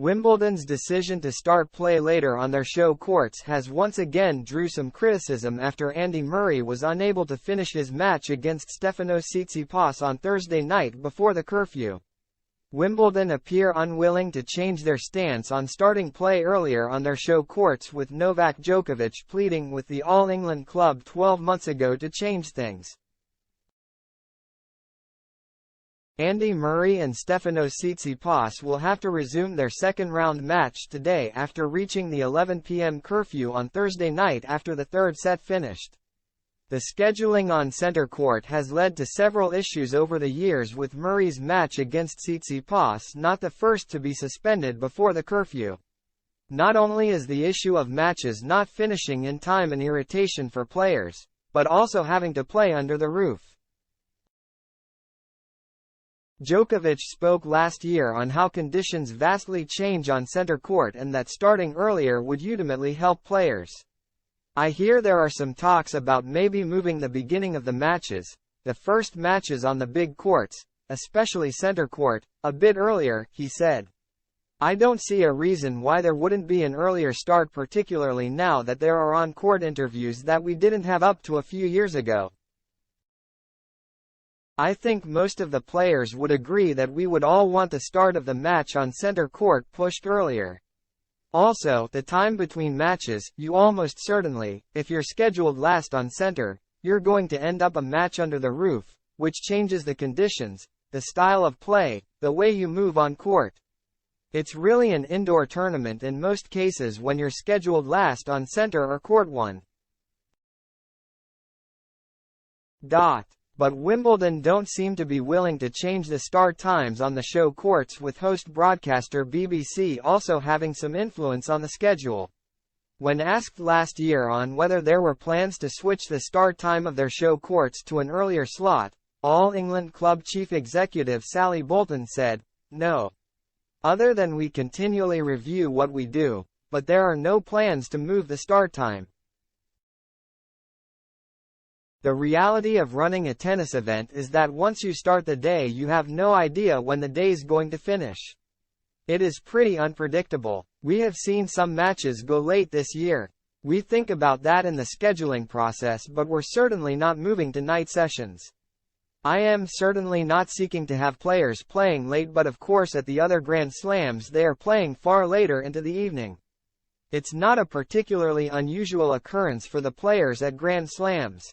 Wimbledon's decision to start play later on their show courts has once again drew some criticism after Andy Murray was unable to finish his match against Stefanos Tsitsipas on Thursday night before the curfew. Wimbledon appear unwilling to change their stance on starting play earlier on their show courts, with Novak Djokovic pleading with the All England club 12 months ago to change things. Andy Murray and Stefanos Tsitsipas will have to resume their second-round match today after reaching the 11 p.m. curfew on Thursday night after the third set finished. The scheduling on center court has led to several issues over the years, with Murray's match against Tsitsipas not the first to be suspended before the curfew. Not only is the issue of matches not finishing in time an irritation for players, but also having to play under the roof. Djokovic spoke last year on how conditions vastly change on center court and that starting earlier would ultimately help players. "I hear there are some talks about maybe moving the beginning of the matches, the first matches on the big courts, especially center court, a bit earlier," he said. "I don't see a reason why there wouldn't be an earlier start, particularly now that there are on-court interviews that we didn't have up to a few years ago. I think most of the players would agree that we would all want the start of the match on center court pushed earlier. Also, the time between matches, you almost certainly, if you're scheduled last on center, you're going to end up a match under the roof, which changes the conditions, the style of play, the way you move on court. It's really an indoor tournament in most cases when you're scheduled last on center or court 1. But Wimbledon don't seem to be willing to change the start times on the show courts, with host broadcaster BBC also having some influence on the schedule. When asked last year on whether there were plans to switch the start time of their show courts to an earlier slot, All England Club chief executive Sally Bolton said, "No. Other than we continually review what we do, but there are no plans to move the start time." The reality of running a tennis event is that once you start the day, you have no idea when the day's going to finish. It is pretty unpredictable. We have seen some matches go late this year. We think about that in the scheduling process, but we're certainly not moving to night sessions. I am certainly not seeking to have players playing late, but of course at the other Grand Slams they are playing far later into the evening. It's not a particularly unusual occurrence for the players at Grand Slams.